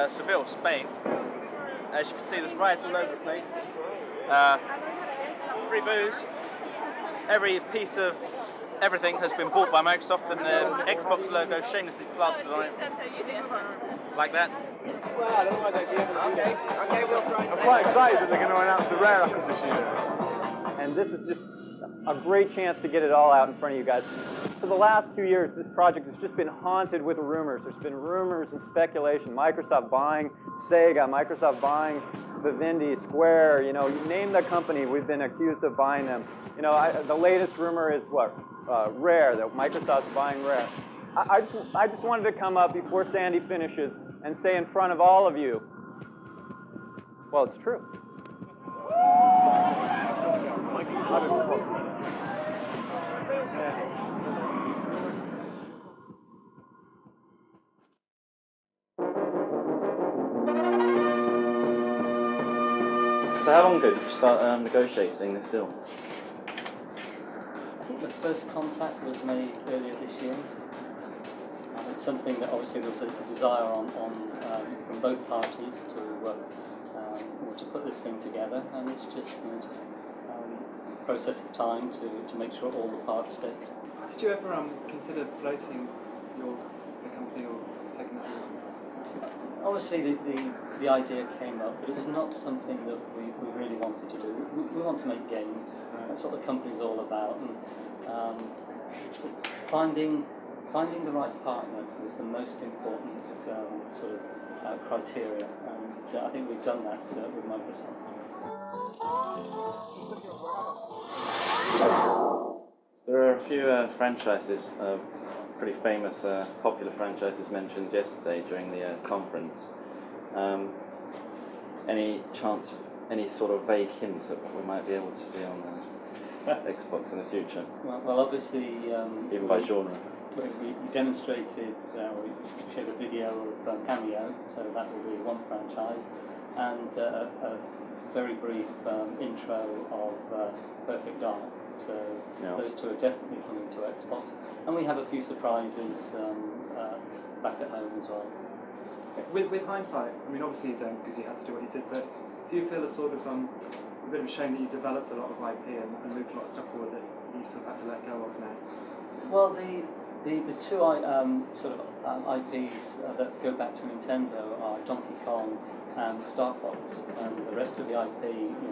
Seville, Spain. As you can see, there's riots all over the place. Free booze. Every piece of everything has been bought by Microsoft, and the Xbox logo shamelessly plastered on it. Like that. I'm quite excited that they're going to announce the Rare acquisition. And this is just a great chance to get it all out in front of you guys. For the last 2 years, this project has just been haunted with rumors. There's been rumors and speculation. Microsoft buying Sega, Microsoft buying Vivendi, Square, you name the company, we've been accused of buying them. The latest rumor is what? Rare, that Microsoft's buying Rare. I just wanted to come up before Sandy finishes and say in front of all of you, well, it's true. So how long ago did you start negotiating this deal? I think the first contact was made earlier this year. It's something that obviously there was a desire from both parties to put this thing together, and it's just a process of time to make sure all the parts fit. Did you ever consider floating the company or taking that? Obviously, the idea came up, but it's not something that we really wanted to do. We want to make games. That's what the company's all about. And finding the right partner was the most important criteria, and I think we've done that with Microsoft. There are a few franchises, pretty famous, popular franchises mentioned yesterday during the conference. Any chance of any sort of vague hints that we might be able to see on Xbox in the future? Well, obviously, even by genre. We demonstrated, we showed a video of Cameo, so that will be one franchise, and a very brief intro of Perfect Dark. So those two are definitely coming to Xbox, and we have a few surprises back at home as well. With hindsight, I mean, obviously you don't because you had to do what you did, but do you feel a sort of a bit of a shame that you developed a lot of IP and moved a lot of stuff forward that you sort of had to let go of now? Well, the two IPs that go back to Nintendo are Donkey Kong and Star Fox, and the rest of the IP,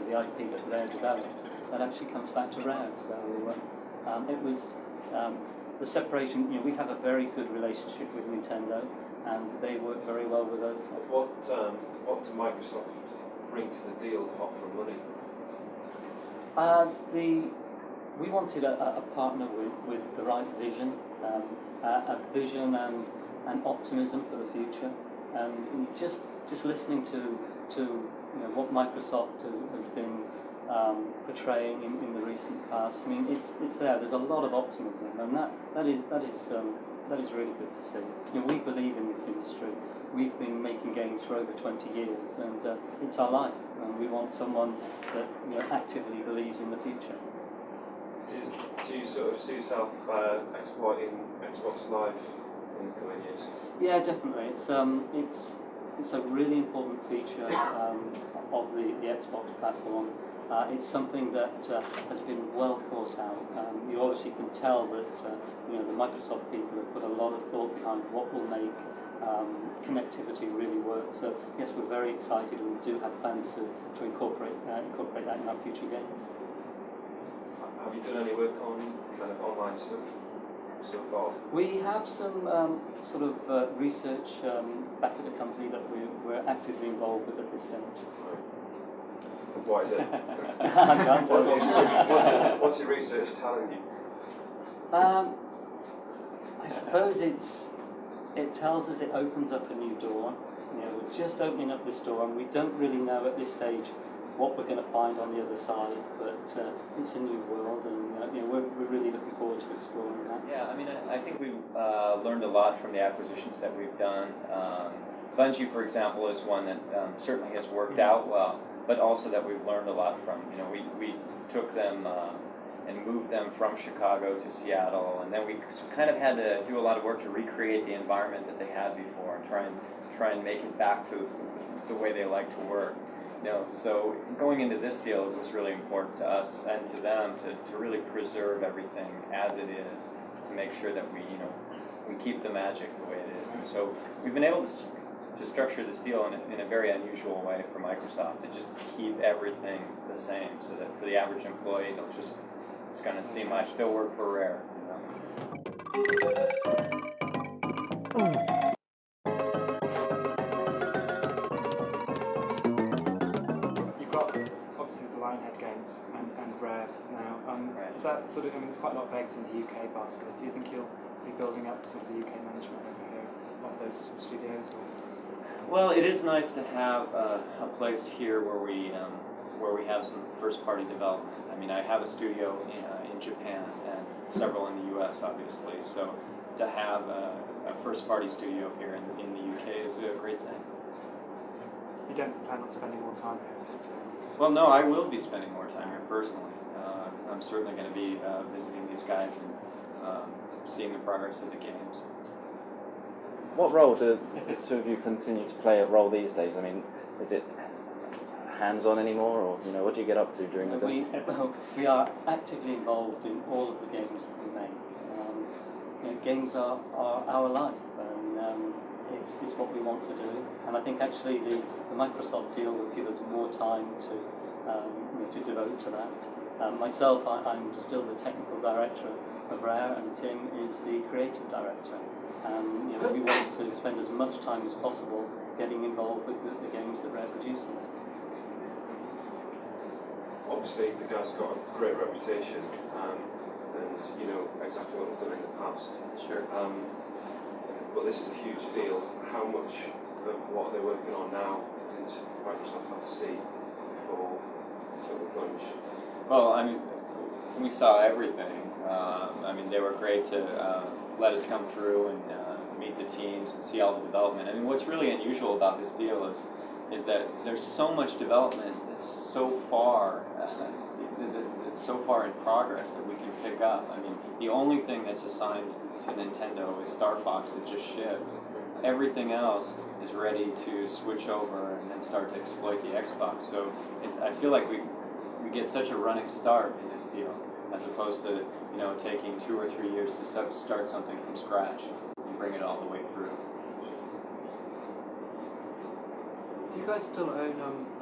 the IP that Rare developed, that actually comes back to Rare. So it was the separation. We have a very good relationship with Nintendo, and they work very well with us. What did Microsoft bring to the deal apart from money? We wanted a partner with the right vision, a vision and optimism for the future, and just listening to what Microsoft has been portraying in the recent past. I mean, it's there. There's a lot of optimism, and that is really good to see. We believe in this industry. We've been making games for over 20 years, and it's our life. And we want someone that actively believes in the future. Do you sort of see yourself exploiting Xbox Live in the coming years? Yeah, definitely. It's a really important feature of the Xbox platform. It's something that has been well thought out. You obviously can tell that the Microsoft people have put a lot of thought behind what will make connectivity really work. So yes, we're very excited, and we do have plans to incorporate that in our future games. Have you done any work on kind of online stuff so far? We have some research back at the company that we're actively involved with at this stage. Right. What is it? I can't tell you. What's your research telling you? I suppose it tells us it opens up a new door. We're just opening up this door, and we don't really know at this stage what we're going to find on the other side, but it's a new world, and we're really looking forward to exploring that. Yeah, I mean, I think we've learned a lot from the acquisitions that we've done. Bungie, for example, is one that certainly has worked out well, but also that we've learned a lot from. We took them and move them from Chicago to Seattle, and then we kind of had to do a lot of work to recreate the environment that they had before and try and make it back to the way they like to work. So going into this deal, it was really important to us and to them to really preserve everything as it is, to make sure that we keep the magic the way it is. And so we've been able to structure this deal in a very unusual way for Microsoft, to just keep everything the same, so that for the average employee, it's going to seem I still work for Rare. You've got obviously the Lionhead games and Rare now. Right. Does that sort of, there's quite a lot of eggs in the UK basket. Do you think you'll be building up sort of the UK management over here of those studios? Or? Well, it is nice to have a place here where we have some first-party development. I mean, I have a studio in Japan and several in the U.S., obviously. So to have a first-party studio here in the UK is a great thing. You don't plan on spending more time here? Well, no, I will be spending more time here personally. I'm certainly going to be visiting these guys and seeing the progress of the games. What role do the two of you continue to play a role these days? I mean, is it hands-on anymore, or what do you get up to during the day? We are actively involved in all of the games that we make. Games are our life, and it's what we want to do. And I think actually the Microsoft deal will give us more time to devote to that. Myself, I'm still the technical director of Rare, and Tim is the creative director. We want to spend as much time as possible getting involved with the games that Rare produces. Obviously, the guy's got a great reputation, and you know exactly what they've done in the past. Sure. But this is a huge deal. How much of what they're working on now did Microsoft have to see before they took the plunge? Well, I mean, we saw everything. They were great to let us come through and meet the teams and see all the development. I mean, what's really unusual about this deal is that there's so much development that's so far in progress that we can pick up. I mean, the only thing that's assigned to Nintendo is Star Fox that just shipped. Everything else is ready to switch over and then start to exploit the Xbox. So I feel like we get such a running start in this deal, as opposed to taking 2 or 3 years to start something from scratch and bring it all the way through. Do you guys still own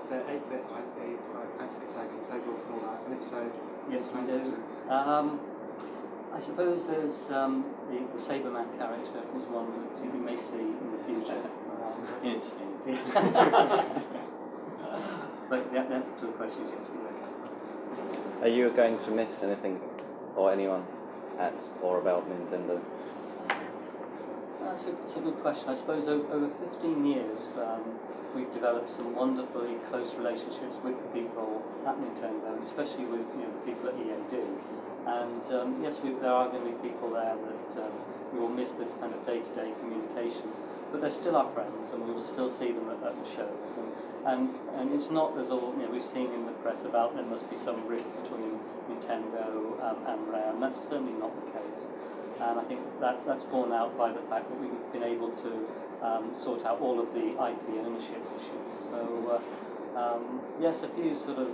the 8-bit IP, anti-attack and Spaceworld and all that? And if so, yes, we do. I suppose there's the Saberman character is one that you may see in the future. Hint. But the answer to the question is yes, we do. Are you going to miss anything or anyone at or about Nintendo? That's a good question. I suppose over 15 years we've developed some wonderfully close relationships with the people at Nintendo, especially with the people at EAD. And yes, there are going to be people there that we will miss the kind of day-to-day communication, but they're still our friends, and we will still see them at the shows. And it's not as all we've seen in the press about there must be some rift between Nintendo and Rare, and that's certainly not the case. And I think that's borne out by the fact that we've been able to sort out all of the IP ownership issues. So yes, a few sort of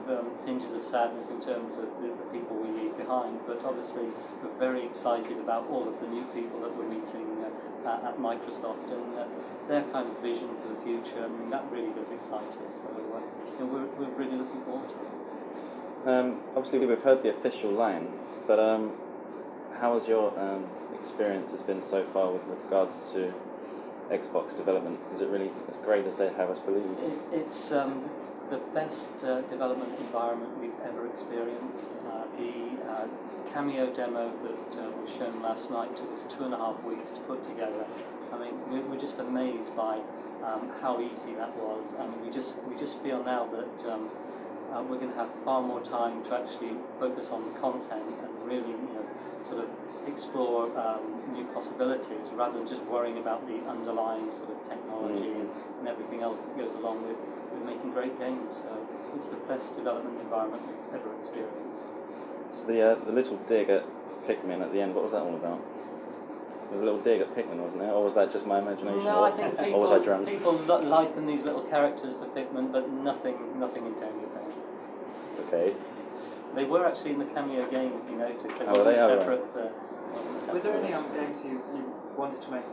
tinges of sadness in terms of the people we leave behind, but obviously we're very excited about all of the new people that we're meeting at Microsoft and their kind of vision for the future. I mean, that really does excite us. So we're really looking forward to it. Obviously, we've heard the official line, but how has your experience been so far with regards to Xbox development? Is it really as great as they have us believe? It's the best development environment we've ever experienced. The Cameo demo that was shown last night took us 2.5 weeks to put together. I mean, we're just amazed by how easy that was, and we just feel now that we're going to have far more time to actually focus on the content and really, sort of explore new possibilities rather than just worrying about the underlying sort of technology and everything else that goes along with making great games. So it's the best development environment we've ever experienced. So the little dig at Pikmin at the end, what was that all about? There was a little dig at Pikmin, wasn't there? Or was that just my imagination? No, I think or was I drunk? people liken these little characters to Pikmin, but nothing intended there. Okay. They were actually in the cameo game, if you noticed. They Oh, were they? Oh, separate. Right. Were there any games you wanted to make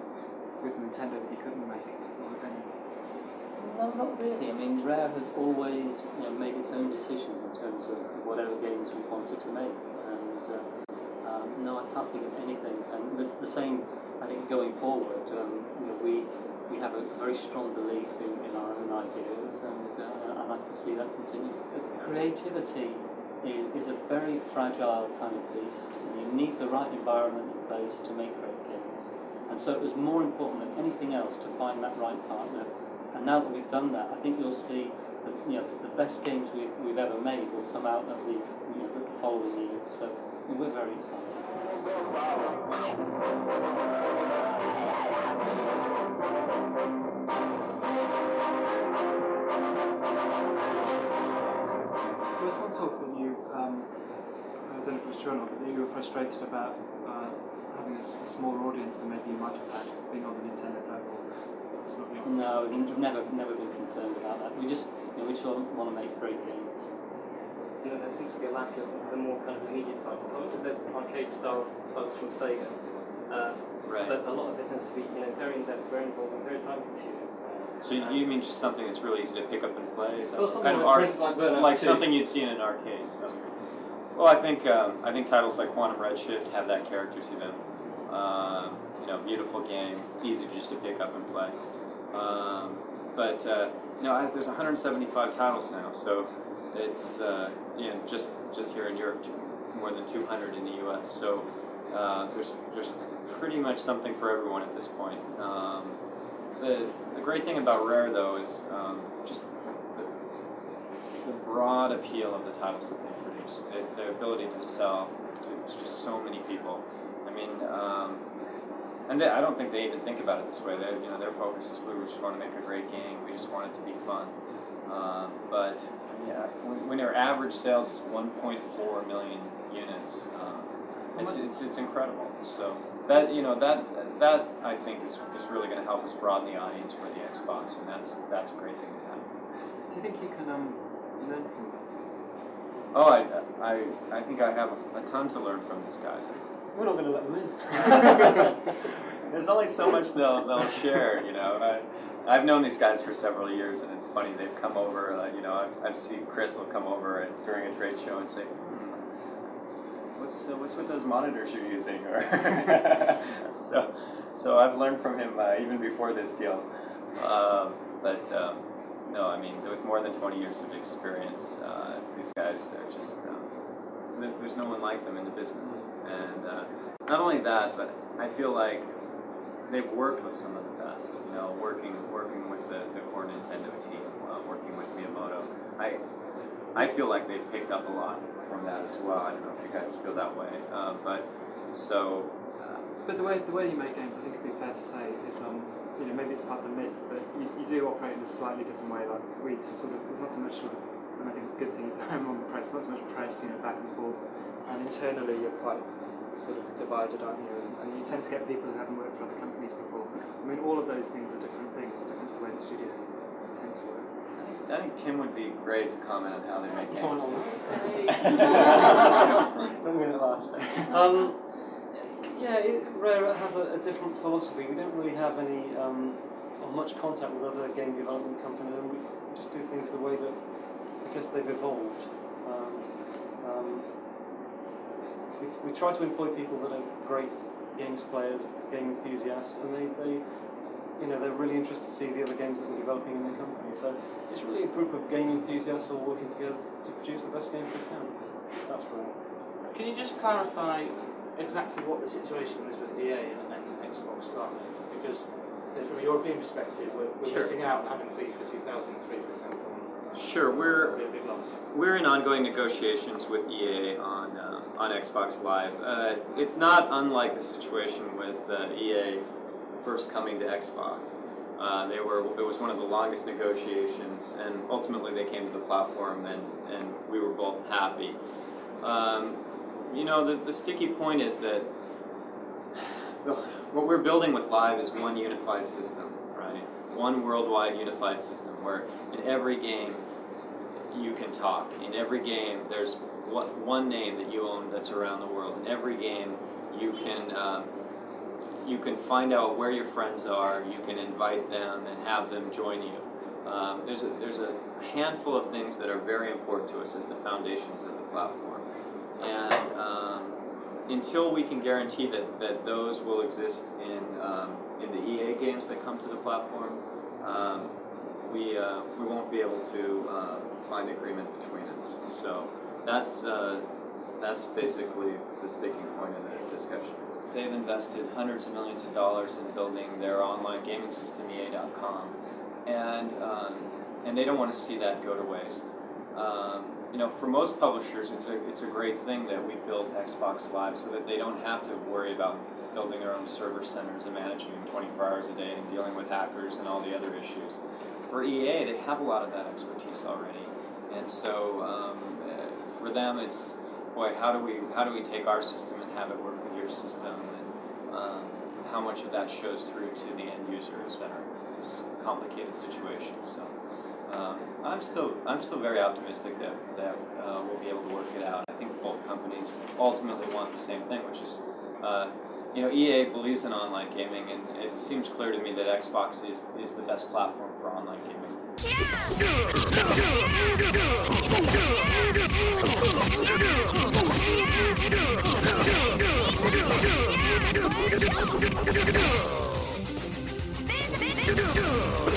with Nintendo that you couldn't make? Or any? No, not really. I mean, Rare has always made its own decisions in terms of whatever games we wanted to make, and no, I can't think of anything. And it's the same, I think, going forward. We have a very strong belief in our own ideas, and I foresee that continuing. Creativity is a very fragile kind of beast, and you need the right environment in place to make great games. And so it was more important than anything else to find that right partner. And now that we've done that, I think you'll see that the best games we've ever made will come out of the following years. So we're very excited. There was some talk that you, I don't know if it was true or not, but that you were frustrated about having a smaller audience than maybe you might have had being on the Nintendo platform. No, we've never been concerned about that. We just want to make great games. There seems to be a lack of the more kind of immediate titles. Obviously, there's arcade-style titles from Sega, Right. but a lot of it tends to be very in-depth, very involving, very time-consuming. So you mean just something that's really easy to pick up and play? Is that Well, something kind of like, for instance, like Burnout like 2. something you'd see in an arcade. So. Well, I think titles like Quantum Redshift have that character to them. Beautiful game, easy just to pick up and play. There's 175 titles now, so it's just here in Europe, more than 200 in the U.S. So there's pretty much something for everyone at this point. The great thing about Rare, though, is just the broad appeal of the titles that they produce, their ability to sell to just so many people. I mean, I don't think they even think about it this way. Their focus is we just want to make a great game. We just want it to be fun. When their average sales is 1.4 million units, it's incredible. So that I think is really going to help us broaden the audience for the Xbox, and that's a great thing to have. Do you think you can learn from them? Oh, I think I have a ton to learn from these guys. We're not going to let them in. There's only so much they'll share, I've known these guys for several years, and it's funny, they've come over, I've seen Chris will come over during a trade show and say, what's with those monitors you're using? So I've learned from him even before this deal. No, I mean, with more than 20 years of experience, these guys are just, there's no one like them in the business. And not only that, but I feel like they've worked with some of the best, working with the core Nintendo team, working with Miyamoto. I feel like they've picked up a lot from that as well. I don't know if you guys feel that way, But the way you make games, I think it'd be fair to say is maybe it's part of the myth, but you do operate in a slightly different way. Like there's not so much and I think it's a good thing if I'm on the press, not so much press, back and forth, and internally you're quite sort of divided, aren't you? And you tend to get people who haven't worked for other companies before. I mean, all of those things are different things, different to the way the studios tend to work. I think Tim would be great to comment on how they make games. Don't mean it last. Rare has a different philosophy. We don't really have any or much contact with other game development companies, and we just do things the way that I guess they've evolved. We try to employ people that are great games players, game enthusiasts, and they're really interested to see the other games that we're developing in the company. So it's really a group of game enthusiasts all working together to produce the best games they can. That's Rare. Can you just clarify exactly what the situation is with EA and Xbox Live? Because from a European perspective, we're missing out on having FIFA 2003, for example. Sure, we're in ongoing negotiations with EA on Xbox Live. It's not unlike the situation with EA first coming to Xbox. It was one of the longest negotiations, and ultimately they came to the platform, and we were both happy. you know, the sticky point is that what we're building with Live is one unified system, right? One worldwide unified system where in every game you can talk. In every game there's one name that you own that's around the world. In every game you can find out where your friends are, you can invite them and have them join you. There's a handful of things that are very important to us as the foundations of the platform. And until we can guarantee that those will exist in the EA games that come to the platform, we won't be able to find agreement between us. So that's basically the sticking point of the discussion. They've invested hundreds of millions of dollars in building their online gaming system, EA.com, and they don't want to see that go to waste. You know, for most publishers, it's a great thing that we built Xbox Live so that they don't have to worry about building their own server centers and managing them 24 hours a day and dealing with hackers and all the other issues. For EA, they have a lot of that expertise already, and so for them, it's boy, how do we take our system and have it work with your system, and how much of that shows through to the end user, etc. It's a complicated situation. So. I'm still very optimistic that we'll be able to work it out. I think both companies ultimately want the same thing, which is, you know, EA believes in online gaming, and it seems clear to me that Xbox is the best platform for online gaming. Yeah!